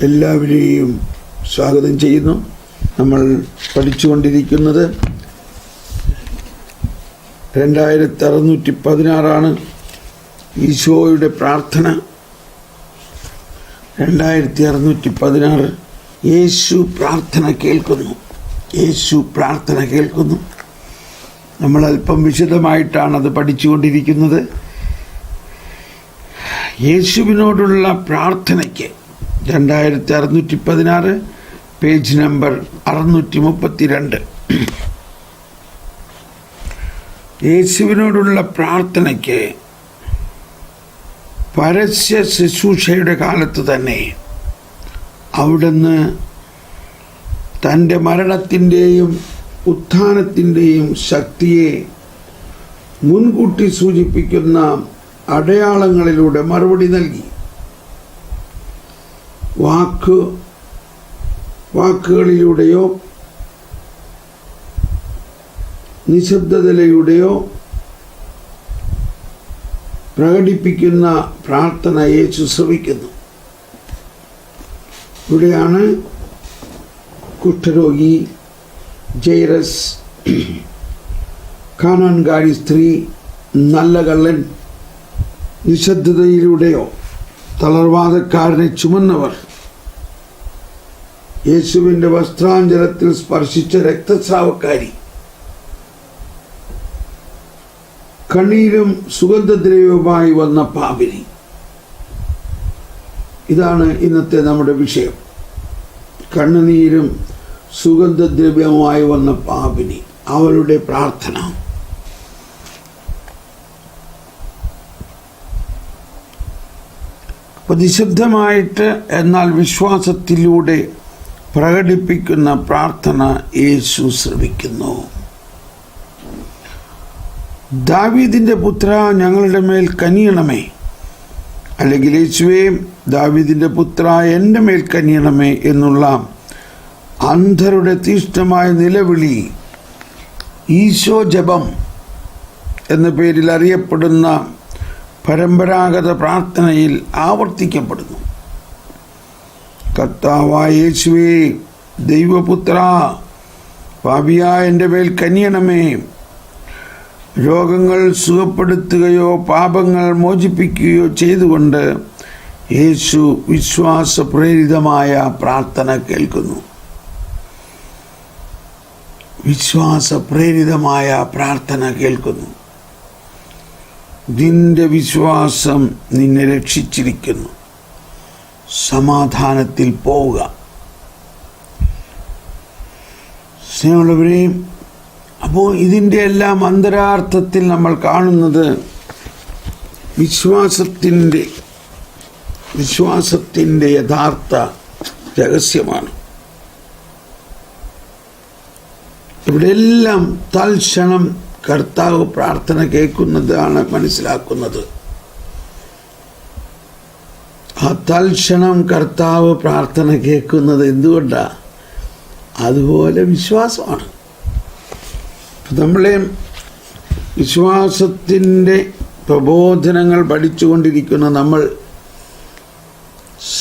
എല്ലാവരെയും സ്വാഗതം ചെയ്യുന്നു. നമ്മൾ പഠിച്ചുകൊണ്ടിരിക്കുന്നത് 2616 ഈശോയുടെ പ്രാർത്ഥന. 2616 യേശു പ്രാർത്ഥന കേൾക്കുന്നു. യേശു പ്രാർത്ഥന കേൾക്കുന്നു. നമ്മൾ അല്പം വിശദമായിട്ടാണ് അത് പഠിച്ചുകൊണ്ടിരിക്കുന്നത്. യേശുവിനോടുള്ള പ്രാർത്ഥനയ്ക്ക് 2616 പേജ് നമ്പർ 632. യേശുവിനോടുള്ള പ്രാർത്ഥനയ്ക്ക് പരസ്യ ശുശ്രൂഷയുടെ കാലത്ത് തന്നെ അവിടുന്ന് തൻ്റെ മരണത്തിൻ്റെയും ഉത്ഥാനത്തിൻ്റെയും ശക്തിയെ മുൻകൂട്ടി സൂചിപ്പിക്കുന്ന അടയാളങ്ങളിലൂടെ മറുപടി നൽകി. വാക്കുകളിലൂടെയോ നിശബ്ദതയിലൂടെയോ പ്രകടിപ്പിക്കുന്ന പ്രാർത്ഥന യേശു ശ്രവിക്കുന്നു. ഇവിടെയാണ് കുഷ്ഠരോഗി, ജൈറസ്, കാനാൻകാരി സ്ത്രീ, നല്ല കള്ളൻ, നിശബ്ദതയിലൂടെയോ തളർവാദക്കാരനെ ചുമന്നവർ, യേശുവിൻ്റെ വസ്ത്രാഞ്ചലത്തിൽ സ്പർശിച്ച രക്തസ്രാവക്കാരി, കണ്ണീരും സുഗന്ധദ്രവ്യവുമായി വന്ന പാപിനി. ഇതാണ് ഇന്നത്തെ നമ്മുടെ വിഷയം. കണ്ണുനീരും സുഗന്ധദ്രവ്യവുമായി വന്ന പാപിനി, അവളുടെ പ്രാർത്ഥന. നിശബ്ദമായിട്ട് എന്നാൽ വിശ്വാസത്തിലൂടെ പ്രകടിപ്പിക്കുന്ന പ്രാർത്ഥന യേശു ശ്രവിക്കുന്നു. ദാവീദിന്റെ പുത്ര, ഞങ്ങളുടെ മേൽ കനിയണമേ, അല്ലെങ്കിൽ യേശുവേ ദാവീദിന്റെ പുത്ര, എൻ്റെ മേൽ കനിയണമേ എന്നുള്ള അന്ധരുടെ തീഷ്ണമായ നിലവിളി ഈശോ ജപം എന്ന പേരിൽ അറിയപ്പെടുന്ന പരമ്പരാഗത പ്രാർത്ഥനയിൽ ആവർത്തിക്കപ്പെടുന്നു. കർത്താവായ യേശുവേ ദൈവപുത്ര, പാപിയായ എൻ്റെ മേൽ കനിയണമേ. രോഗങ്ങൾ സുഖപ്പെടുത്തുകയോ പാപങ്ങൾ മോചിപ്പിക്കുകയോ ചെയ്തുകൊണ്ട് യേശു വിശ്വാസപ്രേരിതമായ പ്രാർത്ഥന കേൾക്കുന്നു. വിശ്വാസപ്രേരിതമായ പ്രാർത്ഥന കേൾക്കുന്നു. നിന്റെ വിശ്വാസം നിന്നെ രക്ഷിച്ചിരിക്കുന്നു. സമാധാനത്തിൽ പോവുക. സ്നേഹമുള്ളവരെയും, അപ്പോൾ ഇതിൻ്റെ എല്ലാം അന്തരാർത്ഥത്തിൽ നമ്മൾ കാണുന്നത് വിശ്വാസത്തിൻ്റെ യഥാർത്ഥ രഹസ്യമാണ്. ഇവിടെയെല്ലാം തൽക്ഷണം കർത്താവ് പ്രാർത്ഥന കേൾക്കുന്നതാണ് മനസ്സിലാക്കുന്നത്. ആ തൽക്ഷണം കർത്താവ് പ്രാർത്ഥന കേൾക്കുന്നത് എന്തുകൊണ്ടാണ്? അതുപോലെ വിശ്വാസമാണ്. നമ്മളെ വിശ്വാസത്തിൻ്റെ പ്രബോധനങ്ങൾ പഠിച്ചുകൊണ്ടിരിക്കുന്ന നമ്മൾ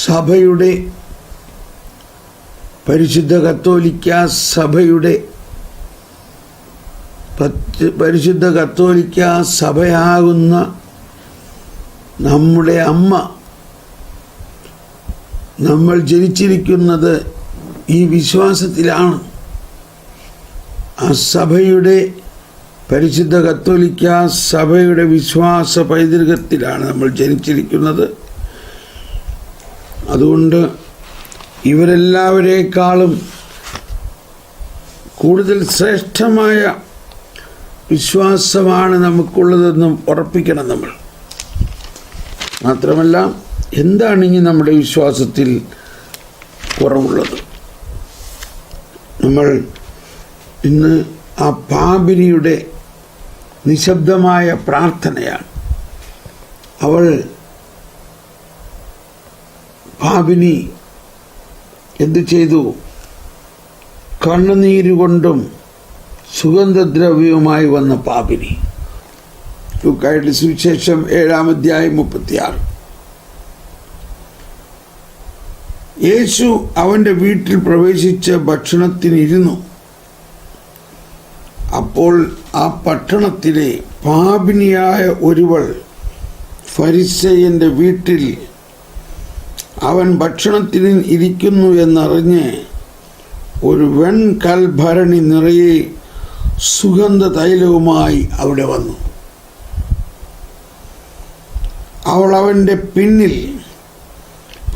സഭയുടെ, പരിശുദ്ധ കത്തോലിക്ക സഭയാകുന്ന നമ്മുടെ അമ്മ, നമ്മൾ ജനിച്ചിരിക്കുന്നത് ഈ വിശ്വാസത്തിലാണ്. ആ സഭയുടെ, പരിശുദ്ധ കത്തോലിക്ക സഭയുടെ വിശ്വാസ പൈതൃകത്തിലാണ് നമ്മൾ ജനിച്ചിരിക്കുന്നത്. അതുകൊണ്ട് ഇവരെല്ലാവരേക്കാളും കൂടുതൽ ശ്രേഷ്ഠമായ വിശ്വാസമാണ് നമുക്കുള്ളതെന്നും ഉറപ്പിക്കണം നമ്മൾ. മാത്രമല്ല, എന്താണ് ഇനി നമ്മുടെ വിശ്വാസത്തിൽ കുറവുള്ളത്? നമ്മൾ ഇന്ന് ആ പാപിനിയുടെ നിശബ്ദമായ പ്രാർത്ഥനയാണ്. പാപിനി എന്തു ചെയ്തു? കണ്ണുനീരുകൊണ്ടും സുഗന്ധദ്രവ്യവുമായി വന്ന പാപിനി. ലൂക്കായുടെ സുവിശേഷം 7-ാം അധ്യായം 36. യേശു അവൻ്റെ വീട്ടിൽ പ്രവേശിച്ച് ഭക്ഷണത്തിനിരുന്നു. അപ്പോൾ ആ പട്ടണത്തിലെ പാപിനിയായ ഒരുവൾ ഫരിസേയന്റെ വീട്ടിൽ അവൻ ഭക്ഷണത്തിന് ഇരിക്കുന്നു എന്നറിഞ്ഞ് ഒരു വെൺകൽഭരണി നിറയെ സുഗന്ധ തൈലവുമായി അവിടെ വന്നു. അവൾ അവൻ്റെ പിന്നിൽ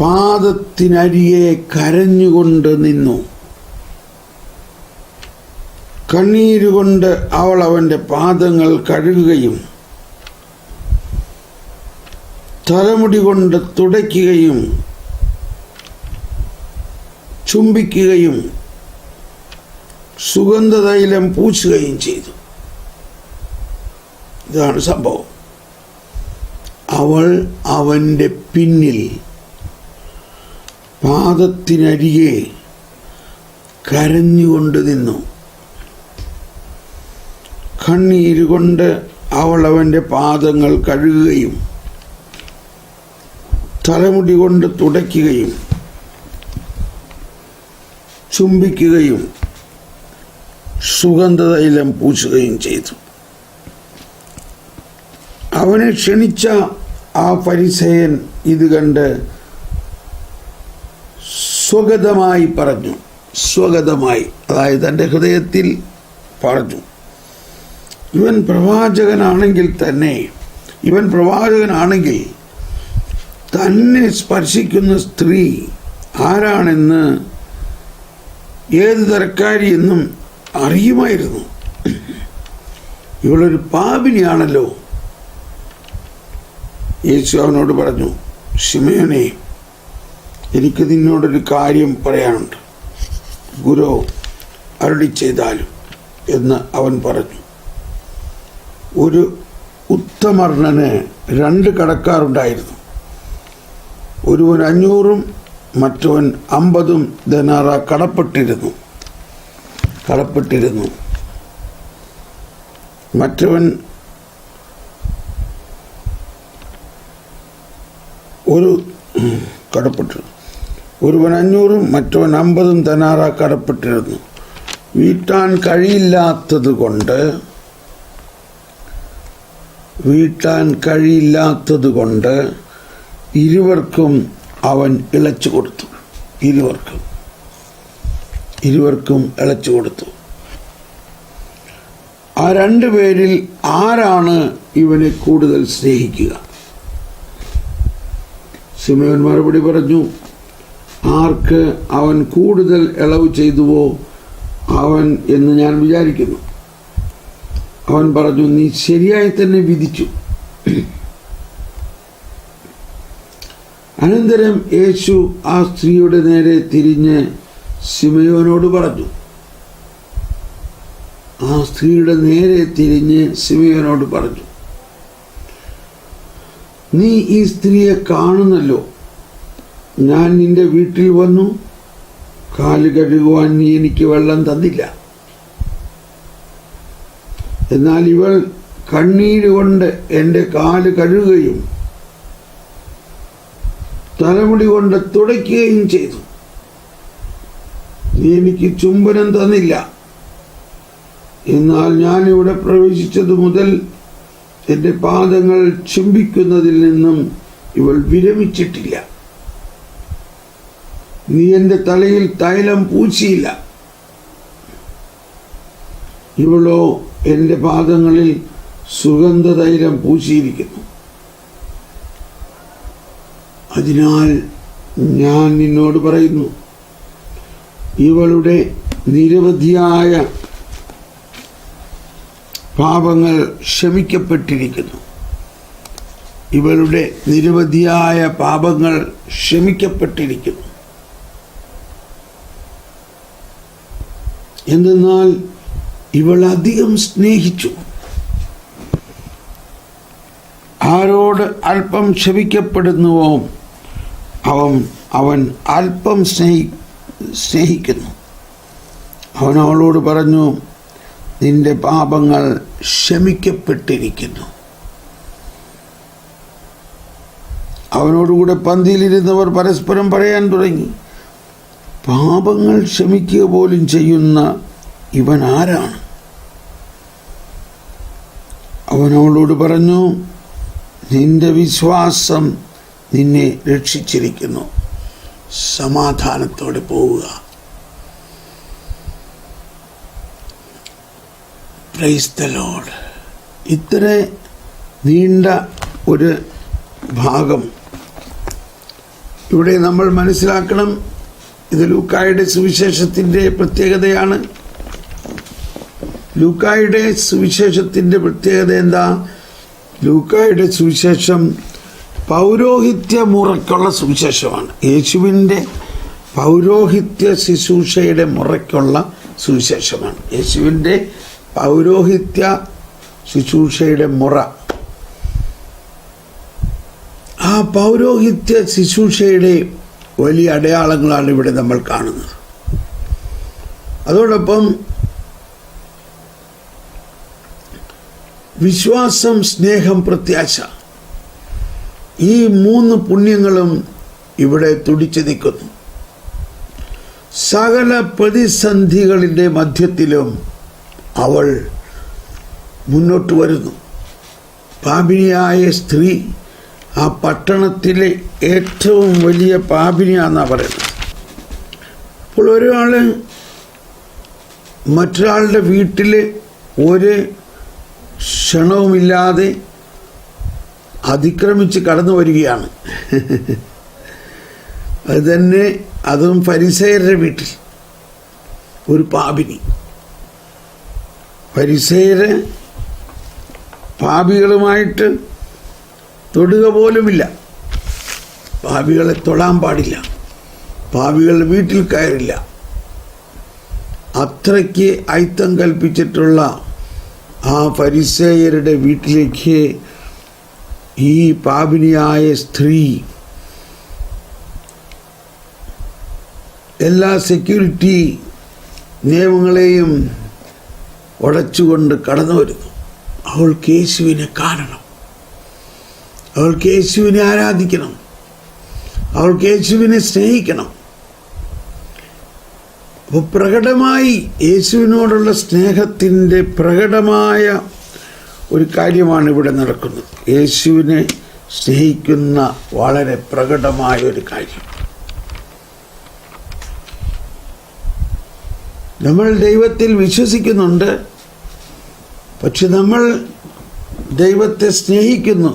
പാദത്തിനരികെ കരഞ്ഞുകൊണ്ട് നിന്നു. കണ്ണീരുകൊണ്ട് അവൾ അവൻ്റെ പാദങ്ങൾ കഴുകുകയും തലമുടി കൊണ്ട് തുടയ്ക്കുകയും ചുംബിക്കുകയും സുഗന്ധതൈലം പൂശുകയും ചെയ്തു. ഇതാണ് സംഭവം. അവൾ അവൻ്റെ പിന്നിൽ പാദത്തിനരികെ കരഞ്ഞുകൊണ്ട് നിന്നു. കണ്ണീരുകൊണ്ട് അവൾ അവൻ്റെ പാദങ്ങൾ കഴുകുകയും തലമുടി കൊണ്ട് തുടയ്ക്കുകയും ചുംബിക്കുകയും സുഗന്ധതൈലം പൂശുകയും ചെയ്തു. അവനെ ക്ഷണിച്ച ആ ഫരിസേയൻ ഇത് കണ്ട് സ്വഗതമായി പറഞ്ഞു. സ്വഗതമായി, അതായത് തൻ്റെ ഹൃദയത്തിൽ പറഞ്ഞു, ഇവൻ പ്രവാചകനാണെങ്കിൽ തന്നെ സ്പർശിക്കുന്ന സ്ത്രീ ആരാണെന്ന് ഏത് തരക്കാരിയെന്നും അറിയുമായിരുന്നു. ഇവളൊരു പാപിനിയാണല്ലോ. യേശു അവനോട് പറഞ്ഞു, ശിമയോനേ, എനിക്ക് നിന്നോടൊരു കാര്യം പറയാനുണ്ട്. ഗുരു അരുളി ചെയ്താലും എന്ന് അവൻ പറഞ്ഞു. ഒരു ഉത്തമർണന് 2 കടക്കാരുണ്ടായിരുന്നു. ഒരുവൻ 500 മറ്റവൻ 50 ദനാറ കടപ്പെട്ടിരുന്നു. മറ്റവൻ ഒരുവൻ 500 മറ്റവൻ 50 ദനാറ കടപ്പെട്ടിരുന്നു. വീട്ടാൻ കഴിയില്ലാത്തത് കൊണ്ട് ഇരുവർക്കും അവൻ ഇളച്ചു കൊടുത്തു. ഇരുവർക്കും ഇളച്ചു കൊടുത്തു. ആ 2 പേരിൽ ആരാണ് ഇവനെ കൂടുതൽ സ്നേഹിക്കുക? ശിമയോൻ മറുപടി പറഞ്ഞു, ആർക്ക് അവൻ കൂടുതൽ ഇളവ് ചെയ്തുവോ അവൻ എന്ന് ഞാൻ വിചാരിക്കുന്നു. അവൻ പറഞ്ഞു, നീ ശരിയായി തന്നെ വിധിച്ചു. അനന്തരം യേശു ആ സ്ത്രീയുടെ നേരെ തിരിഞ്ഞ് ശിമയോനോട് പറഞ്ഞു, നീ ഈ സ്ത്രീയെ കാണുന്നല്ലോ. ഞാൻ നിന്റെ വീട്ടിൽ വന്നു, കാല് കഴുകുവാൻ നീ എനിക്ക് വെള്ളം തന്നില്ല. എന്നാൽ ഇവൾ കണ്ണീരുകൊണ്ട് എൻ്റെ കാല് കഴുകുകയും തലമുടി കൊണ്ട് തുടയ്ക്കുകയും ചെയ്തു. നീ എനിക്ക് ചുംബനം തന്നില്ല. എന്നാൽ ഞാനിവിടെ പ്രവേശിച്ചതു മുതൽ എൻ്റെ പാദങ്ങൾ ചുംബിക്കുന്നതിൽ നിന്നും ഇവൾ വിരമിച്ചിട്ടില്ല. നീ എൻ്റെ തലയിൽ തൈലം പൂശിയില്ല. ഇവളോ എൻ്റെ പാദങ്ങളിൽ സുഗന്ധതൈലം പൂശിയിരിക്കുന്നു. അതിനാൽ ഞാൻ നിന്നോട് പറയുന്നു, ഇവളുടെ നിരവധിയായ പാപങ്ങൾ ക്ഷമിക്കപ്പെട്ടിരിക്കുന്നു. എന്തെന്നാൽ ഇവൾ അധികം സ്നേഹിച്ചു. ആരോട് അല്പം ക്ഷമിക്കപ്പെടുന്നുവോ അവൻ അല്പം സ്നേഹിക്കുന്നു. അവൻ അവളോട് പറഞ്ഞു, നിന്റെ പാപങ്ങൾ ക്ഷമിക്കപ്പെട്ടിരിക്കുന്നു. അവനോടുകൂടെ പന്തിയിലിരുന്നവർ പരസ്പരം പറയാൻ തുടങ്ങി, പാപങ്ങൾ ക്ഷമിക്കുക പോലും ചെയ്യുന്ന ഇവൻ ആരാണ്? അവൻ അവളോട് പറഞ്ഞു, നിന്റെ വിശ്വാസം നിന്നെ രക്ഷിച്ചിരിക്കുന്നു, സമാധാനത്തോടെ പോവുക. Praise the Lord. ഇത്ര നീണ്ട ഒരു ഭാഗം ഇവിടെ നമ്മൾ മനസ്സിലാക്കണം. ഇത് ലൂക്കായുടെ സുവിശേഷത്തിൻ്റെ പ്രത്യേകതയാണ്. ലൂക്കായുടെ സുവിശേഷത്തിൻ്റെ പ്രത്യേകത എന്താ? ലൂക്കായുടെ സുവിശേഷം പൗരോഹിത്യ മുറയ്ക്കുള്ള സുവിശേഷമാണ്. യേശുവിൻ്റെ പൗരോഹിത്യ ശുശ്രൂഷയുടെ മുറയ്ക്കുള്ള സുവിശേഷമാണ്. യേശുവിൻ്റെ പൗരോഹിത്യ ശുശ്രൂഷയുടെ മുറ. ആ പൗരോഹിത്യ ശുശ്രൂഷയുടെ വലിയ അടയാളങ്ങളാണ് ഇവിടെ നമ്മൾ കാണുന്നത്. അതോടൊപ്പം വിശ്വാസം, സ്നേഹം, പ്രത്യാശ, ഈ 3 പുണ്യങ്ങളും ഇവിടെ തുടിച്ചു നിൽക്കുന്നു. സകല പ്രതിസന്ധികളുടെ മധ്യത്തിലും അവൾ മുന്നോട്ട് വരുന്നു. പാപിനിയായ സ്ത്രീ ആ പട്ടണത്തിലെ ഏറ്റവും വലിയ പാപിനിയാണെന്നാണ് പറയുന്നത്. അപ്പോൾ ഒരാൾ മറ്റൊരാളുടെ വീട്ടിൽ ഒരു ക്ഷണവുമില്ലാതെ അതിക്രമിച്ച് കടന്നു വരികയാണ്. അത് തന്നെ, അതും ഫരിസേയരുടെ വീട്ടിൽ ഒരു പാപിനി. ഫരിസേയര് പാപികളുമായിട്ട് തൊടുക പോലുമില്ല. പാപികളെ തൊടാൻ പാടില്ല, പാപികളുടെ വീട്ടിൽ കയറില്ല. അത്രയ്ക്ക് അയിത്തം കൽപ്പിച്ചിട്ടുള്ള ആ ഫരിസേയരുടെ വീട്ടിലേക്ക് ഈ പാപിനിയായ സ്ത്രീ എല്ലാ സെക്യൂരിറ്റി നിയമങ്ങളെയും ഉടച്ചുകൊണ്ട് കടന്നു വരുന്നു. അവൾക്ക് യേശുവിനെ കാണണം, അവൾക്ക് യേശുവിനെ ആരാധിക്കണം, അവൾക്ക് യേശുവിനെ സ്നേഹിക്കണം. അപ്പോൾ പ്രകടമായി യേശുവിനോടുള്ള സ്നേഹത്തിൻ്റെ പ്രകടമായ ഒരു കാര്യമാണ് ഇവിടെ നടക്കുന്നത്. യേശുവിനെ സ്നേഹിക്കുന്ന വളരെ പ്രകടമായ ഒരു കാര്യം. നമ്മൾ ദൈവത്തിൽ വിശ്വസിക്കുന്നുണ്ട്, പക്ഷെ നമ്മൾ ദൈവത്തെ സ്നേഹിക്കുന്നു.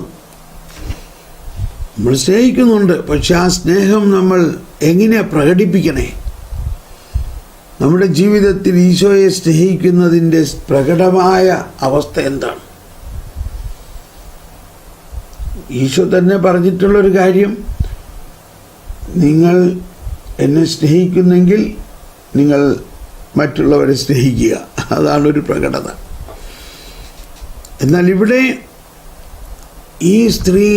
നമ്മൾ സ്നേഹിക്കുന്നുണ്ട്, പക്ഷെ ആ സ്നേഹം നമ്മൾ എങ്ങനെയാണ് പ്രകടിപ്പിക്കണേ? നമ്മുടെ ജീവിതത്തിൽ ഈശോയെ സ്നേഹിക്കുന്നതിൻ്റെ പ്രകടമായ അവസ്ഥ എന്താണ്? ഈശോ തന്നെ പറഞ്ഞിട്ടുള്ളൊരു കാര്യം, നിങ്ങൾ എന്നെ സ്നേഹിക്കുന്നെങ്കിൽ നിങ്ങൾ മറ്റുള്ളവരെ സ്നേഹിക്കുക. അതാണൊരു പ്രകടത. എന്നാൽ ഇവിടെ ഈ സ്ത്രീ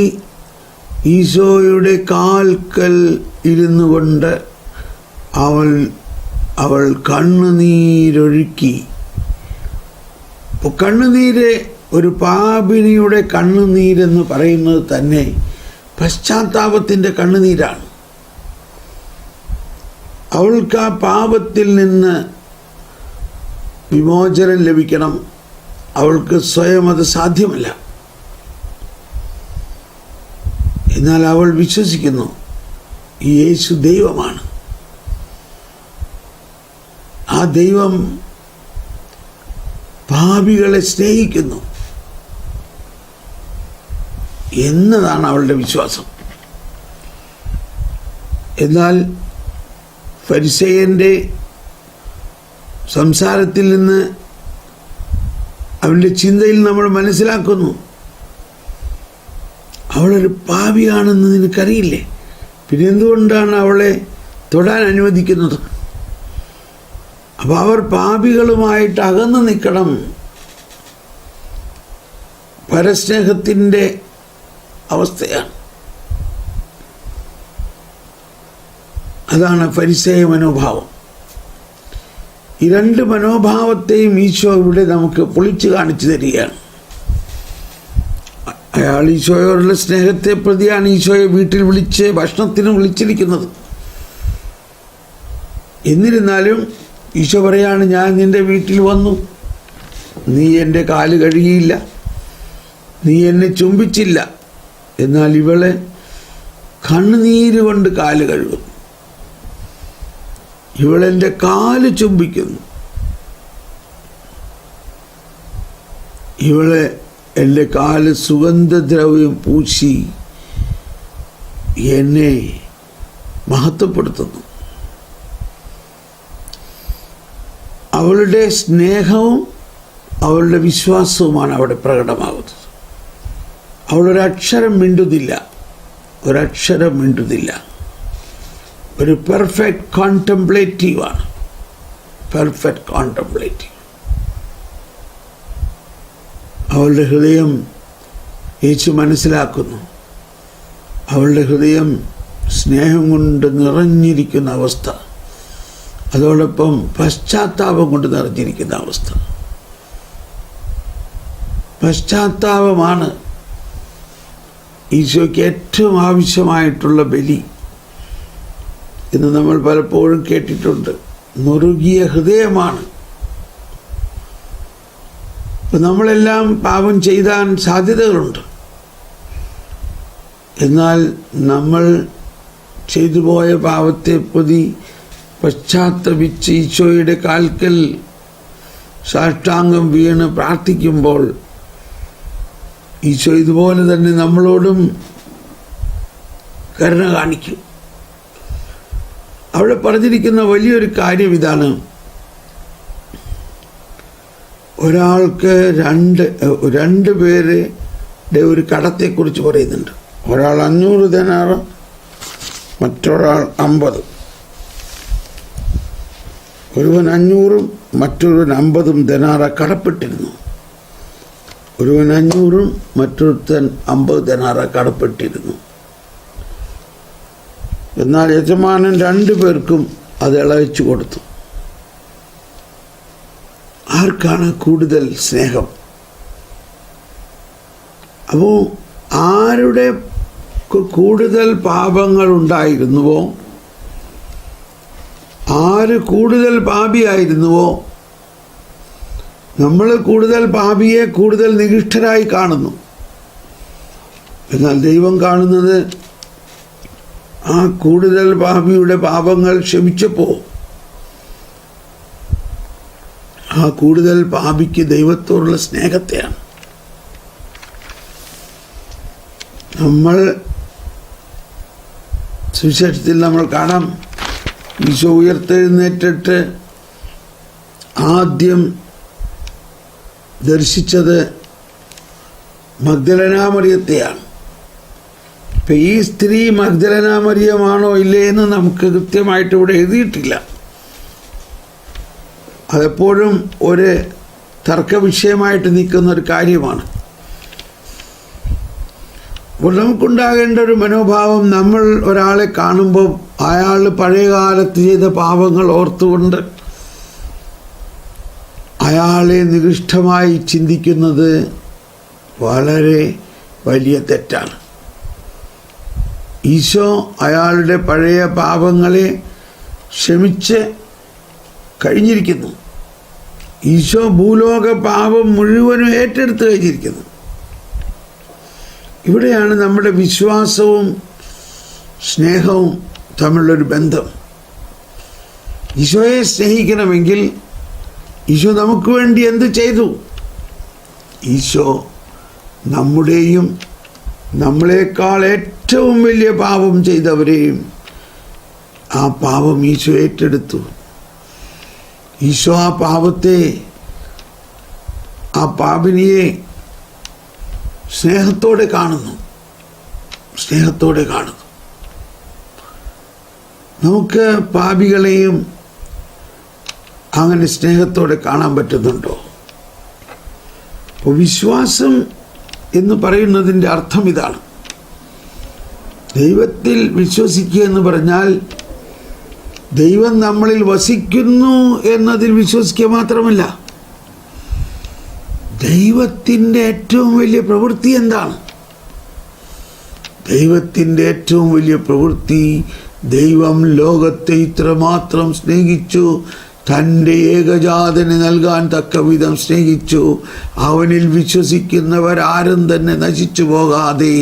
ഈശോയുടെ കാൽക്കൽ ഇരുന്നു കൊണ്ട് അവൾ കണ്ണുനീരൊഴുക്കി. അപ്പോൾ കണ്ണുനീര്, ഒരു പാപിനിയുടെ കണ്ണുനീരെന്ന് പറയുന്നത് തന്നെ പശ്ചാത്താപത്തിൻ്റെ കണ്ണുനീരാണ്. അവൾക്ക് ആ പാപത്തിൽ നിന്ന് വിമോചനം ലഭിക്കണം. അവൾക്ക് സ്വയം അത് സാധ്യമല്ല. എന്നാൽ അവൾ വിശ്വസിക്കുന്നു ഈ യേശു ദൈവമാണ്. ആ ദൈവം പാപികളെ സ്നേഹിക്കുന്നു എന്നതാണ് അവളുടെ വിശ്വാസം. എന്നാൽ ഫരിസേയൻ്റെ സംസാരത്തിൽ നിന്ന്, അവൻ്റെ ചിന്തയിൽ നമ്മൾ മനസ്സിലാക്കുന്നു, അവളൊരു പാപിയാണെന്ന് നിനക്കറിയില്ലേ, പിന്നെ എന്തുകൊണ്ടാണ് അവളെ തൊടാൻ അനുവദിക്കുന്നത്? അപ്പോൾ അവർ പാപികളുമായിട്ട് അകന്നു നിൽക്കണം. പരസ്നേഹത്തിൻ്റെ അവസ്ഥയാണ്. അതാണ് ഫരിസേയ മനോഭാവം. ഈ 2 മനോഭാവത്തെയും ഈശോ ഇവിടെ നമുക്ക് പൊളിച്ചു കാണിച്ചു തരികയാണ്. അയാൾ ഈശോയോടുള്ള സ്നേഹത്തെ പ്രതിയാണ് ഈശോയെ വീട്ടിൽ വിളിച്ച് ഭക്ഷണത്തിന് വിളിച്ചിരിക്കുന്നത്. എന്നിരുന്നാലും ഈശോ പറയാണ്, ഞാൻ നിൻ്റെ വീട്ടിൽ വന്നു, നീ എൻ്റെ കാല് കഴുകിയില്ല, നീ എന്നെ ചുംബിച്ചില്ല. എന്നാൽ ഇവളെ കണ്ണുനീര് കൊണ്ട് കാല് കഴുകും, ഇവളെൻ്റെ കാല് ചുംബിക്കുന്നു, ഇവളെ എൻ്റെ കാല് സുഗന്ധദ്രവ്യം പൂശി എന്നെ മഹത്വപ്പെടുത്തുന്നു. അവളുടെ സ്നേഹവും അവളുടെ വിശ്വാസവുമാണ് അവിടെ പ്രകടമാകുന്നത്. അവളൊരക്ഷരം മിണ്ടുന്നില്ല, ഒരക്ഷരം മിണ്ടുന്നില്ല. ഒരു പെർഫെക്റ്റ് കോൺടെംപ്ലേറ്റീവാണ്, പെർഫെക്റ്റ് കോൺടെംപ്ലേറ്റീവ്. അവളുടെ ഹൃദയം യേശു മനസ്സിലാക്കുന്നു. അവളുടെ ഹൃദയം സ്നേഹം കൊണ്ട് നിറഞ്ഞിരിക്കുന്ന അവസ്ഥ, അതോടൊപ്പം പശ്ചാത്താപം കൊണ്ട് നിറഞ്ഞിരിക്കുന്ന അവസ്ഥ. പശ്ചാത്താപമാണ് ഈശോയ്ക്ക് ഏറ്റവും ആവശ്യമായിട്ടുള്ള ബലി എന്ന് നമ്മൾ പലപ്പോഴും കേട്ടിട്ടുണ്ട്. നുറുകിയ ഹൃദയമാണ്. ഇപ്പം നമ്മളെല്ലാം പാപം ചെയ്താൻ സാധ്യതകളുണ്ട്. എന്നാൽ നമ്മൾ ചെയ്തു പോയ പാപത്തെ പ്രതി പശ്ചാത്തപിച്ച് ഈശോയുടെ കാൽക്കൽ സാഷ്ടാംഗം വീണ് പ്രാർത്ഥിക്കുമ്പോൾ ഈശോ ഇതുപോലെ തന്നെ നമ്മളോടും കരുണ കാണിക്കും. അവിടെ പറഞ്ഞിരിക്കുന്ന വലിയൊരു കാര്യം ഇതാണ്. ഒരാൾക്ക് രണ്ട് പേരുടെ ഒരു കടത്തെക്കുറിച്ച് പറയുന്നുണ്ട്. ഒരാൾ 500 ദിനാർ, മറ്റൊരാൾ 50. ഒരുവൻ 500 മറ്റൊരുവൻ 50 ദിനാറ കടപ്പെട്ടിരുന്നു. ഒരുവൻ 500 മറ്റൊരുത്തൻ 50 ദിനാറ കടപ്പെട്ടിരുന്നു. എന്നാൽ യജമാനൻ 2 പേർക്കും അത് ഇളയിച്ചു കൊടുത്തു. ആർക്കാണ് കൂടുതൽ സ്നേഹം? അപ്പോൾ ആരുടെ കൂടുതൽ പാപങ്ങൾ ഉണ്ടായിരുന്നുവോ, ആര് കൂടുതൽ പാപിയായിരുന്നുവോ, നമ്മൾ കൂടുതൽ പാപിയെ കൂടുതൽ നികൃഷ്ടരായി കാണുന്നു. എന്നാൽ ദൈവം കാണുന്നത് ആ കൂടുതൽ പാപിയുടെ പാപങ്ങൾ ക്ഷമിച്ചപ്പോൾ ആ കൂടുതൽ പാപിക്ക് ദൈവത്തോടുള്ള സ്നേഹത്തെയാണ്. നമ്മൾ സുവിശേഷത്തിൽ നമ്മൾ കാണാം, ഈശോ ഉയർത്തെഴുന്നേറ്റിട്ട് ആദ്യം ദർശിച്ചത് മഗ്ദലന മറിയത്തെയാണ്. ഇപ്പം ഈ സ്ത്രീ മഗ്ദലന മറിയമാണോ ഇല്ലേ എന്ന് നമുക്ക് കൃത്യമായിട്ട് ഇവിടെ എഴുതിയിട്ടില്ല. അതെപ്പോഴും ഒരു തർക്ക വിഷയമായിട്ട് നിൽക്കുന്ന ഒരു കാര്യമാണ്. അപ്പോൾ നമുക്കുണ്ടാകേണ്ട ഒരു മനോഭാവം, നമ്മൾ ഒരാളെ കാണുമ്പോൾ അയാൾ പഴയകാലത്ത് ചെയ്ത പാപങ്ങൾ ഓർത്തുകൊണ്ട് അയാളെ നികൃഷ്ടമായി ചിന്തിക്കുന്നത് വളരെ വലിയ തെറ്റാണ്. ഈശോ അയാളുടെ പഴയ പാപങ്ങളെ ക്ഷമിച്ച് കഴിഞ്ഞിരിക്കുന്നു. ഈശോ ഭൂലോക പാപം മുഴുവനും ഏറ്റെടുത്ത് കഴിഞ്ഞിരിക്കുന്നു. ഇവിടെയാണ് നമ്മുടെ വിശ്വാസവും സ്നേഹവും തമ്മിലുള്ളൊരു ബന്ധം. ഈശോയെ സ്നേഹിക്കണമെങ്കിൽ ഈശോ നമുക്ക് വേണ്ടി എന്ത് ചെയ്തു? ഈശോ നമ്മുടെയും നമ്മളെക്കാൾ ഏറ്റവും വലിയ പാപം ചെയ്തവരെയും ആ പാപം ഈശോ ഏറ്റെടുത്തു. ഈശോ ആ പാപത്തെ, ആ പാപിനിയെ സ്നേഹത്തോടെ കാണുന്നു, സ്നേഹത്തോടെ കാണുന്നു. നമുക്ക് പാപികളെയും അങ്ങനെ സ്നേഹത്തോടെ കാണാൻ പറ്റുന്നുണ്ടോ? അപ്പോൾ വിശ്വാസം എന്ന് പറയുന്നതിൻ്റെ അർത്ഥം ഇതാണ്. ദൈവത്തിൽ വിശ്വസിക്കുക എന്ന് പറഞ്ഞാൽ ദൈവം നമ്മളിൽ വസിക്കുന്നു എന്നതിൽ വിശ്വസിക്കുക മാത്രമല്ല, ദൈവത്തിൻ്റെ ഏറ്റവും വലിയ പ്രവൃത്തി എന്താണ്? ദൈവത്തിൻ്റെ ഏറ്റവും വലിയ പ്രവൃത്തി ദൈവം ലോകത്തെ ഇത്രമാത്രം സ്നേഹിച്ചു, തൻ്റെ ഏകജാതനെ നൽകാൻ തക്കവിധം സ്നേഹിച്ചു, അവനിൽ വിശ്വസിക്കുന്നവരാരും തന്നെ നശിച്ചു പോകാതെ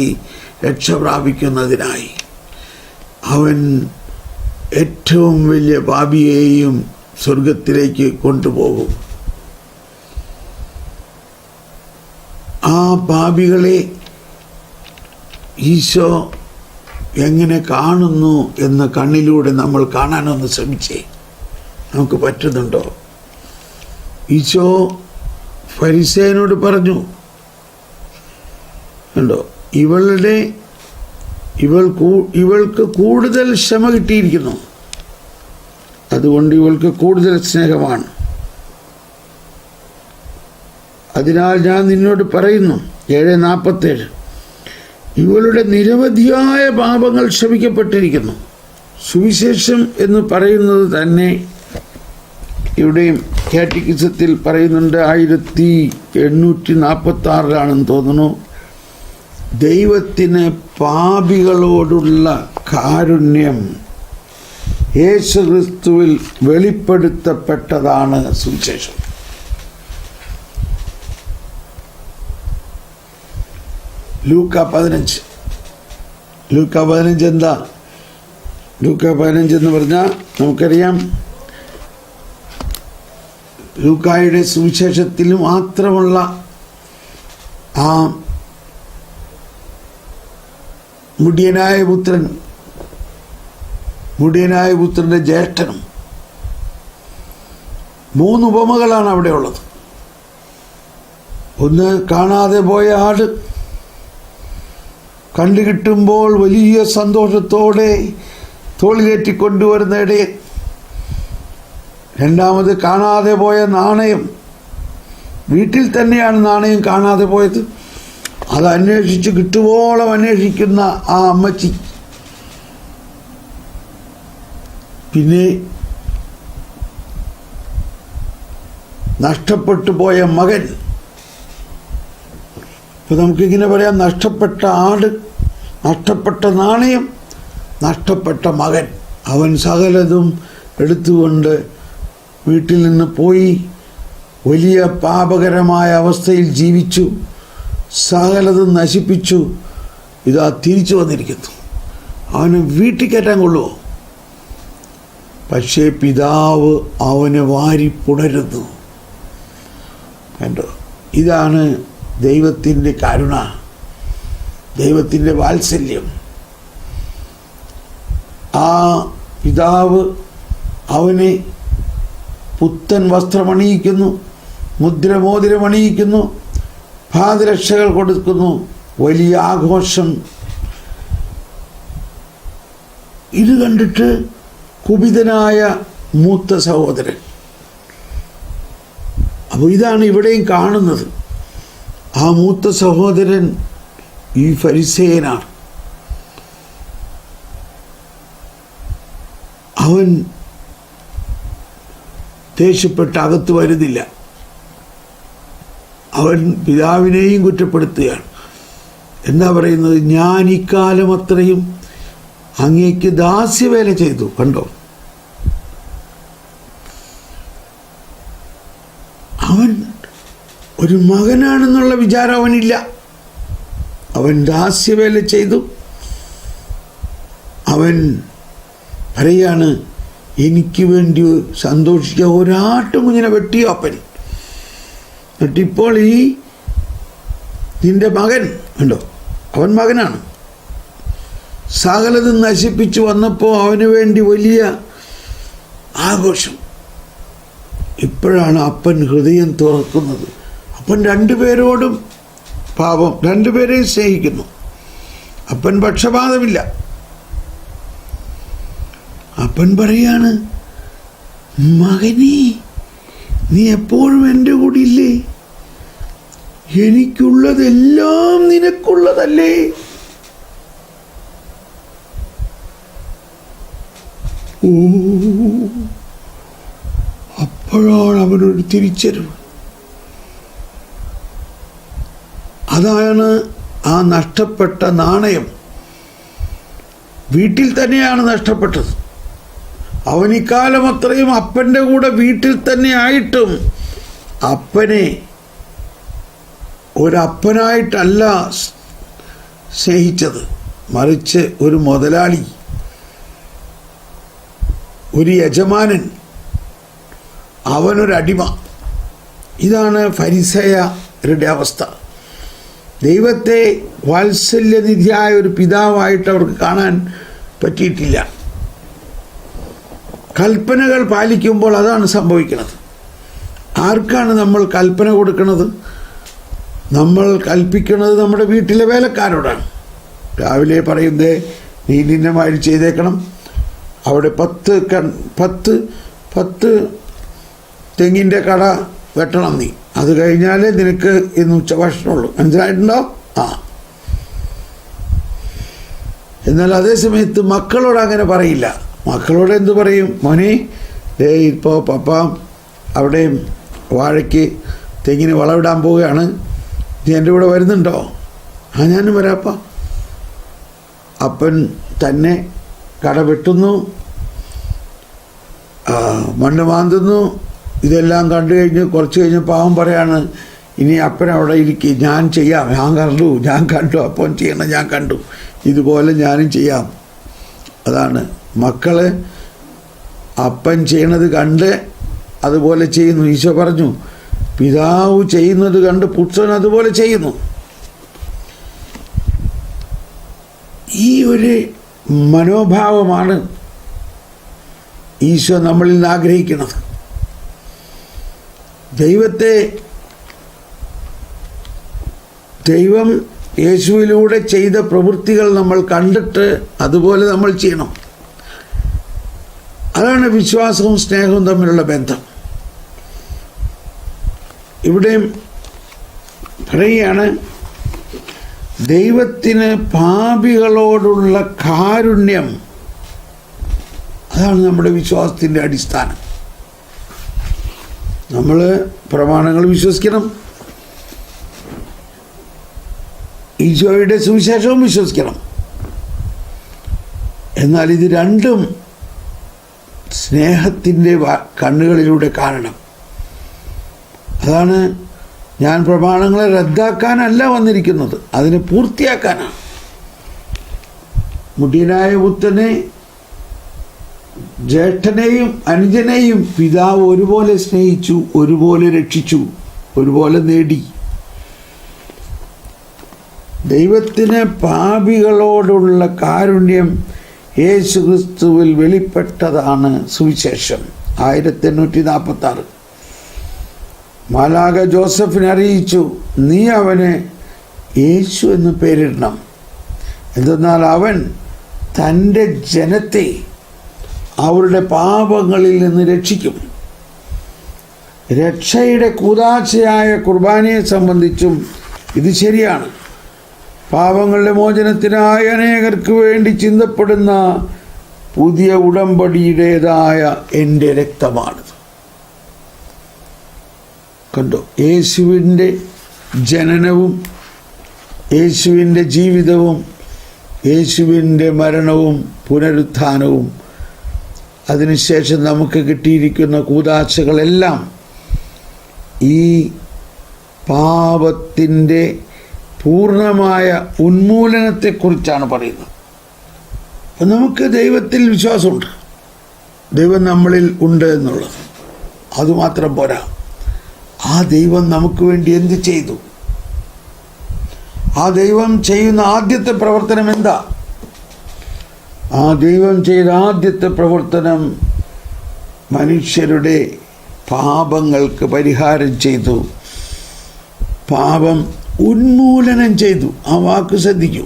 രക്ഷ പ്രാപിക്കുന്നതിനായി. അവൻ ഏറ്റവും വലിയ പാപിയെയും സ്വർഗത്തിലേക്ക് കൊണ്ടുപോകും. ആ പാപികളെ ഈശോ എങ്ങനെ കാണുന്നു എന്ന കണ്ണിലൂടെ നമ്മൾ കാണാനൊന്ന് ശ്രമിച്ചേ. നമുക്ക് പറ്റുന്നുണ്ടോ? ഈശോ ഫരിസേയനോട് പറഞ്ഞു, കണ്ടോ, ഇവൾക്ക് കൂടുതൽ ക്ഷമ കിട്ടിയിരിക്കുന്നു, അതുകൊണ്ട് ഇവൾക്ക് കൂടുതൽ സ്നേഹമാണ്. അതിനാൽ ഞാൻ നിന്നോട് പറയുന്നു, 7:47, ഇവളുടെ നിരവധിയായ പാപങ്ങൾ ക്ഷമിക്കപ്പെട്ടിരിക്കുന്നു. സുവിശേഷം എന്ന് പറയുന്നത് തന്നെ ഇവിടെയും കാറ്റക്കിസത്തിൽ പറയുന്നുണ്ട്, 1846 തോന്നുന്നു, ദൈവത്തിന് പാപികളോടുള്ള കാരുണ്യം യേശുക്രിസ്തുവിൽ വെളിപ്പെടുത്തപ്പെട്ടതാണ് സുവിശേഷം. ലൂക്ക 15 എന്താ? ലൂക്ക 15 എന്ന് പറഞ്ഞാൽ നമുക്കറിയാം, ലൂക്കായുടെ സുവിശേഷത്തിൽ മാത്രമുള്ള ആ മുടിയനായ പുത്രൻ്റെ ജ്യേഷ്ഠനും 3 ഉപമകളാണ് അവിടെ ഉള്ളത്. ഒന്ന്, കാണാതെ പോയ ആട് കണ്ടുകിട്ടുമ്പോൾ വലിയ സന്തോഷത്തോടെ തോളിലേറ്റിക്കൊണ്ടുവരുന്ന ഇടയൻ. രണ്ടാമത്, കാണാതെ പോയ നാണയം. വീട്ടിൽ തന്നെയാണ് നാണയം കാണാതെ പോയത്, അത് അന്വേഷിച്ച് കിട്ടുവോളം അന്വേഷിക്കുന്ന ആ അമ്മച്ചി. പിന്നെ നഷ്ടപ്പെട്ടു പോയ മകൻ. ഇപ്പം നമുക്കിങ്ങനെ പറയാം, നഷ്ടപ്പെട്ട ആട്, നഷ്ടപ്പെട്ട നാണയം, നഷ്ടപ്പെട്ട മകൻ. അവൻ സകലതും എടുത്തുകൊണ്ട് വീട്ടിൽ നിന്ന് പോയി വലിയ പാപകരമായ അവസ്ഥയിൽ ജീവിച്ചു, സകലതും നശിപ്പിച്ചു. ഇതാ തിരിച്ചു വന്നിരിക്കുന്നു. അവന് വീട്ടിൽ കയറ്റാൻ കൊള്ളുമോ? പക്ഷേ പിതാവ് അവനെ വാരി പുണരുന്നു. കണ്ടോ, ഇതാണ് ദൈവത്തിൻ്റെ കരുണ, ദൈവത്തിൻ്റെ വാത്സല്യം. ആ പിതാവ് അവനെ പുത്തൻ വസ്ത്രമണിയിക്കുന്നു, മുദ്രമോതിരമണിയിക്കുന്നു, പാദരക്ഷകൾ കൊടുക്കുന്നു, വലിയ ആഘോഷം. ഇത് കണ്ടിട്ട് കുപിതനായ മൂത്ത സഹോദരൻ. അപ്പോൾ ഇതാണ് ഇവിടെയും കാണുന്നത്. ആ മൂത്ത സഹോദരൻ ഈ ഫരിസേയനാണ്. അവൻ ദേഷ്യപ്പെട്ട് അകത്ത് വരുന്നില്ല. അവൻ പിതാവിനെയും കുറ്റപ്പെടുത്തുകയാണ്. എന്താ പറയുന്നത്? ഞാൻ ഇക്കാലം അത്രയും അങ്ങേക്ക് ദാസ്യവേല ചെയ്തു. കണ്ടോ, അവൻ ഒരു മകനാണെന്നുള്ള വിചാരം അവനില്ല. അവൻ ദാസ്യവേല ചെയ്തു. അവൻ പറയാണ്, എനിക്ക് വേണ്ടി സന്തോഷിച്ച ഒരാട്ടും കുഞ്ഞിനെ വെട്ടിയോ അപ്പൻ. എന്നിട്ടിപ്പോൾ ഈ നിന്റെ മകൻ കണ്ടോ, അവൻ മകനാണ്, സകലതും നശിപ്പിച്ചു വന്നപ്പോൾ അവന് വേണ്ടി വലിയ ആഘോഷം. ഇപ്പോഴാണ് അപ്പൻ ഹൃദയം തുറക്കുന്നത്. അപ്പൻ രണ്ടുപേരോടും പാപം, രണ്ടുപേരെയും സ്നേഹിക്കുന്നു. അപ്പൻ പക്ഷപാതമില്ല. അപ്പൻ പറയാണ്, മകനേ, നീ എപ്പോഴും എൻ്റെ കൂടെ ഇല്ലേ? എനിക്കുള്ളതെല്ലാം നിനക്കുള്ളതല്ലേ? ഓ, അപ്പോഴാണ് അവനൊരു തിരിച്ചറിവ്. അതാണ് ആ നഷ്ടപ്പെട്ട നാണയം. വീട്ടിൽ തന്നെയാണ് നഷ്ടപ്പെട്ടത്. അവൻ ഇക്കാലം അത്രയും അപ്പൻ്റെ കൂടെ വീട്ടിൽ തന്നെ ആയിട്ടും അപ്പനെ ഒരപ്പനായിട്ടല്ല സ്നേഹിച്ചത്, മറിച്ച് ഒരു മുതലാളി, ഒരു യജമാനൻ, അവനൊരടിമ. ഇതാണ് ഫരിസേയരുടെ അവസ്ഥ. ദൈവത്തെ വാത്സല്യനിധിയായ ഒരു പിതാവായിട്ട് അവർക്ക് കാണാൻ പറ്റിയിട്ടില്ല. കൽപ്പനകൾ പാലിക്കുമ്പോൾ അതാണ് സംഭവിക്കുന്നത്. ആർക്കാണ് നമ്മൾ കൽപ്പന കൊടുക്കുന്നത്? നമ്മൾ കൽപ്പിക്കുന്നത് നമ്മുടെ വീട്ടിലെ വേലക്കാരോടാണ്. രാവിലെ പറയുന്നേ നീ നിന്നെ മാതിരി ചെയ്തേക്കണം, അവിടെ 10 തെങ്ങിൻ്റെ കട വെട്ടണം, നീ അത് കഴിഞ്ഞാലേ നിനക്ക് ഇന്ന് ഉച്ചഭക്ഷണമുള്ളൂ. മനസ്സിലായിട്ടുണ്ടോ? എന്നാൽ അതേ സമയത്ത് മക്കളോട് അങ്ങനെ പറയില്ല. മക്കളോട് എന്തു പറയും? മോനെ, ഇപ്പോൾ പപ്പ അവിടെ വാഴയ്ക്ക് തെങ്ങിന് വളമിടാൻ പോവുകയാണ്, നീ എൻ്റെ കൂടെ വരുന്നുണ്ടോ? ഞാനും വരാപ്പ. അപ്പൻ തന്നെ കട വെട്ടുന്നു, മണ്ണ് മാന്തുന്നു. ഇതെല്ലാം കണ്ടു കഴിഞ്ഞ് കുറച്ച് കഴിഞ്ഞ് പാവം പറയാണ്, ഇനി അപ്പൻ അവിടെ ഇരിക്കും, ഞാൻ ചെയ്യാം, ഞാൻ കണ്ടു അപ്പൻ ചെയ്യണം, ഞാൻ കണ്ടു, ഇതുപോലെ ഞാനും ചെയ്യാം. അതാണ് മക്കൾ അപ്പൻ ചെയ്യണത് കണ്ട് അതുപോലെ ചെയ്യുന്നു. ഈശോ പറഞ്ഞു, പിതാവ് ചെയ്യുന്നത് കണ്ട് പുത്രൻ അതുപോലെ ചെയ്യുന്നു. ഈ ഒരു മനോഭാവമാണ് ഈശോ നമ്മളിൽ നിന്ന് ആഗ്രഹിക്കുന്നത്. ദൈവം യേശുവിലൂടെ ചെയ്ത പ്രവൃത്തികൾ നമ്മൾ കണ്ടിട്ട് അതുപോലെ നമ്മൾ ചെയ്യണം. അതാണ് വിശ്വാസവും സ്നേഹവും തമ്മിലുള്ള ബന്ധം. ഇവിടെയും പറയുകയാണ്, ദൈവത്തിന് പാപികളോടുള്ള കാരുണ്യം, അതാണ് നമ്മുടെ വിശ്വാസത്തിൻ്റെ അടിസ്ഥാനം. നമ്മൾ പ്രമാണങ്ങൾ വിശ്വസിക്കണം, ഈശോയുടെ സുവിശേഷവും വിശ്വസിക്കണം. എന്നാൽ ഇത് രണ്ടും സ്നേഹത്തിൻ്റെ കണ്ണുകളിലൂടെ കാണണം. അതാണ് ഞാൻ പ്രമാണങ്ങളെ റദ്ദാക്കാനല്ല വന്നിരിക്കുന്നത്, അതിനെ പൂർത്തിയാക്കാനാണ്. മുടിയനായ പുത്രനെ, ജ്യേഷ്ഠനെയും അനുജനെയും പിതാവ് ഒരുപോലെ സ്നേഹിച്ചു, ഒരുപോലെ രക്ഷിച്ചു, ഒരുപോലെ നേടി. ദൈവത്തിന് പാപികളോടുള്ള കാരുണ്യം യേശുക്രിസ്തുവിൽ വെളിപ്പെട്ടതാണ് സുവിശേഷം. 1846 മാലാഖ ജോസഫിനെ അറിയിച്ചു, നീ അവന് യേശു എന്ന് പേരിടണം, എന്തെന്നാൽ അവൻ തൻ്റെ ജനത്തെ അവരുടെ പാപങ്ങളിൽ നിന്ന് രക്ഷിക്കും. രക്ഷയുടെ കൂദാശയായ കുർബാനയെ സംബന്ധിച്ചും ഇത് ശരിയാണ്. പാപങ്ങളുടെ മോചനത്തിനായി അനേകർക്ക് വേണ്ടി ചിന്തപ്പെടുന്ന പുതിയ ഉടമ്പടിയുടേതായ എൻ്റെ രക്തമാണിത്. കണ്ടോ, യേശുവിൻ്റെ ജനനവും യേശുവിൻ്റെ ജീവിതവും യേശുവിൻ്റെ മരണവും പുനരുത്ഥാനവും അതിനുശേഷം നമുക്ക് കിട്ടിയിരിക്കുന്ന കൂദാശകളെല്ലാം ഈ പാപത്തിൻ്റെ പൂർണ്ണമായ ഉന്മൂലനത്തെക്കുറിച്ചാണ് പറയുന്നത്. അപ്പം നമുക്ക് ദൈവത്തിൽ വിശ്വാസമുണ്ട്, ദൈവം നമ്മളിൽ ഉണ്ട് എന്നുള്ളത്. അതുമാത്രം പോരാ, ആ ദൈവം നമുക്ക് വേണ്ടി എന്ത് ചെയ്തു? ആ ദൈവം ചെയ്യുന്ന ആദ്യത്തെ പ്രവർത്തനം എന്താ? ആ ദൈവം ചെയ്ത ആദ്യത്തെ പ്രവർത്തനം മനുഷ്യരുടെ പാപങ്ങൾക്ക് പരിഹാരം ചെയ്തു, പാപം ഉന്മൂലനം ചെയ്തു. ആ വാക്ക് ശ്രദ്ധിക്കൂ.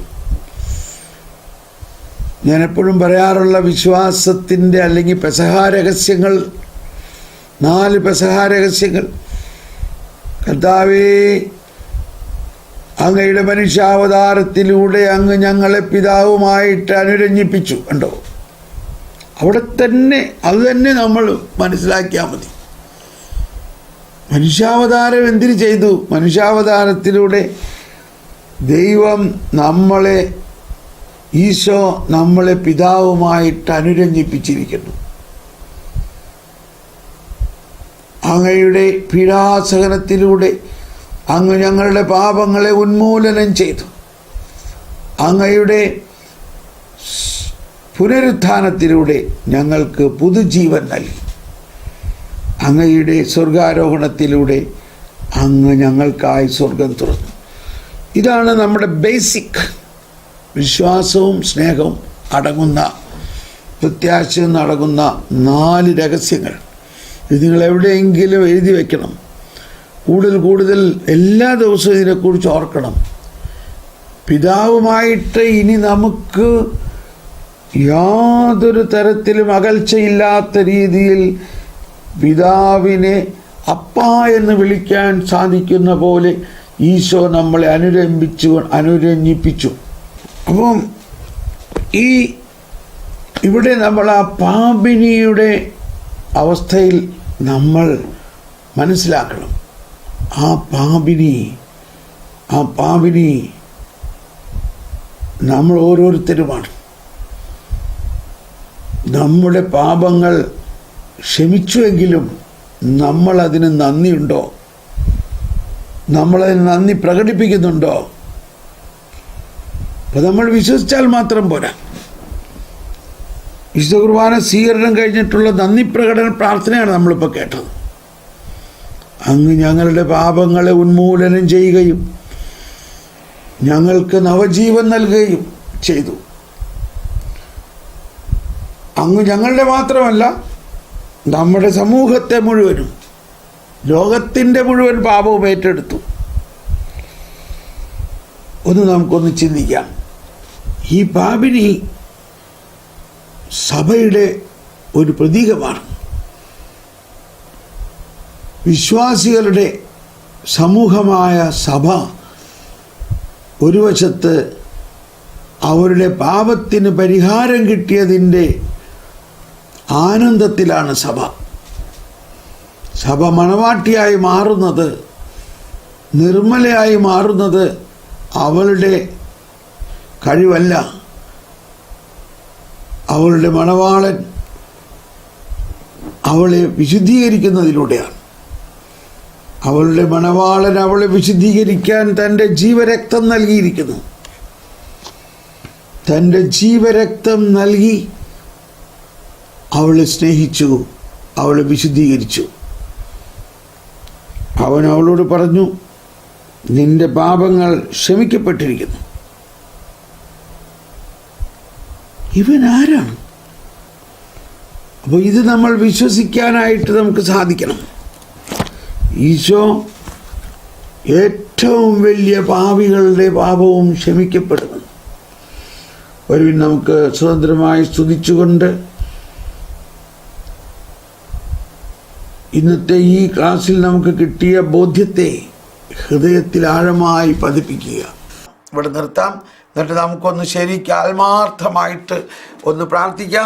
ഞാൻ എപ്പോഴും പറയാറുള്ള വിശ്വാസത്തിൻ്റെ അല്ലെങ്കിൽ പെസഹാ രഹസ്യങ്ങൾ, 4 പെസഹാ രഹസ്യങ്ങൾ. കർത്താവേ, അങ്ങയുടെ മനുഷ്യാവതാരത്തിലൂടെ അങ്ങ് ഞങ്ങളെ പിതാവുമായിട്ട് അനുരഞ്ജിപ്പിച്ചു. കണ്ടോ, അവിടെ തന്നെ അത് തന്നെ നമ്മൾ മനസ്സിലാക്കിയാൽ മതി. മനുഷ്യാവതാരം എന്തിനു ചെയ്തു? മനുഷ്യാവതാരത്തിലൂടെ ദൈവം നമ്മളെ ഈശോ നമ്മളെ പിതാവുമായിട്ട് അനുരഞ്ജിപ്പിച്ചിരിക്കുന്നു. അങ്ങയുടെ പീഡാസഹനത്തിലൂടെ അങ്ങ് ഞങ്ങളുടെ പാപങ്ങളെ ഉന്മൂലനം ചെയ്തു. അങ്ങയുടെ പുനരുത്ഥാനത്തിലൂടെ ഞങ്ങൾക്ക് പുതുജീവൻ നൽകി. അങ്ങയുടെ സ്വർഗാരോഹണത്തിലൂടെ അങ്ങ് ഞങ്ങൾക്കായി സ്വർഗം തുറന്നു. ഇതാണ് നമ്മുടെ ബേസിക് വിശ്വാസവും സ്നേഹവും അടങ്ങുന്ന, പ്രത്യാശയും അടങ്ങുന്ന 4 രഹസ്യങ്ങൾ. ഇത് നിങ്ങൾ എവിടെയെങ്കിലും എഴുതി വയ്ക്കണം. കൂടുതൽ എല്ലാ ദിവസവും ഇതിനെക്കുറിച്ച് ഓർക്കണം. പിതാവുമായിട്ട് ഇനി നമുക്ക് യാതൊരു തരത്തിലും അകൽച്ചയില്ലാത്ത രീതിയിൽ പിതാവിനെ അപ്പ എന്ന് വിളിക്കാൻ സാധിക്കുന്ന പോലെ ഈശോ നമ്മളെ അനുരഞ്ജിപ്പിച്ചു. അപ്പം ഇവിടെ നമ്മൾ ആ പാപിനിയുടെ അവസ്ഥയിൽ നമ്മൾ മനസ്സിലാക്കണം. ആ പാപിനി നമ്മൾ ഓരോരുത്തരുമാണ്. നമ്മുടെ പാപങ്ങൾ ക്ഷമിച്ചുവെങ്കിലും നമ്മളതിന് നന്ദിയുണ്ടോ? നമ്മളതിന് നന്ദി പ്രകടിപ്പിക്കുന്നുണ്ടോ? അപ്പോൾ നമ്മൾ വിശ്വസിച്ചാൽ മാത്രം പോരാ. വിശുദ്ധ കുർബാന സ്വീകരണം കഴിഞ്ഞിട്ടുള്ള നന്ദി പ്രകടന പ്രാർത്ഥനയാണ് നമ്മളിപ്പോൾ കേട്ടത്. അങ്ങ് ഞങ്ങളുടെ പാപങ്ങളെ ഉന്മൂലനം ചെയ്യുകയും ഞങ്ങൾക്ക് നവജീവൻ നൽകുകയും ചെയ്തു. അങ്ങ് ഞങ്ങളുടെ മാത്രമല്ല, നമ്മുടെ സമൂഹത്തെ മുഴുവനും, ലോകത്തിൻ്റെ മുഴുവൻ പാപവും ഏറ്റെടുത്തു. നമുക്കൊന്ന് ചിന്തിക്കാം. ഈ പാപിനി സഭയുടെ ഒരു പ്രതീകമാണ്. വിശ്വാസികളുടെ സമൂഹമായ സഭ ഒരു വശത്ത് അവരുടെ പാപത്തിന് പരിഹാരം കിട്ടിയതിൻ്റെ ആനന്ദത്തിലാണ് സഭ മണവാട്ടിയായി മാറുന്നത്, നിർമ്മലയായി മാറുന്നത് അവളുടെ കഴിവല്ല. അവളുടെ മണവാളൻ അവളെ വിശുദ്ധീകരിക്കുന്നതിലൂടെയാണ്. അവളുടെ മണവാളൻ അവളെ വിശുദ്ധീകരിക്കാൻ തൻ്റെ ജീവരക്തം നൽകിയിരിക്കുന്നു. തൻ്റെ ജീവരക്തം നൽകി അവളെ സ്നേഹിച്ചു, അവളെ വിശുദ്ധീകരിച്ചു. അവൻ അവളോട് പറഞ്ഞു, നിന്റെ പാപങ്ങൾ ക്ഷമിക്കപ്പെട്ടിരിക്കുന്നു. ഇവൻ ആരാണ്? അപ്പോൾ ഇത് നമ്മൾ വിശ്വസിക്കാനായിട്ട് നമുക്ക് സാധിക്കണം. ഈശോ ഏറ്റവും വലിയ പാപികളുടെ പാപവും ക്ഷമിക്കപ്പെടുന്നു. വരുവിൻ നമുക്ക് സ്വതന്ത്രമായി സ്തുതിച്ചുകൊണ്ട് ഇന്നത്തെ ഈ ക്ലാസ്സിൽ നമുക്ക് കിട്ടിയ ബോധ്യത്തെ ഹൃദയത്തിൽ ആഴമായി പതിപ്പിക്കുക. ഇവിടെ നിർത്താം. എന്നിട്ട് നമുക്കൊന്ന് ശരിക്കും ആത്മാർത്ഥമായിട്ട് ഒന്ന് പ്രാർത്ഥിക്കാം.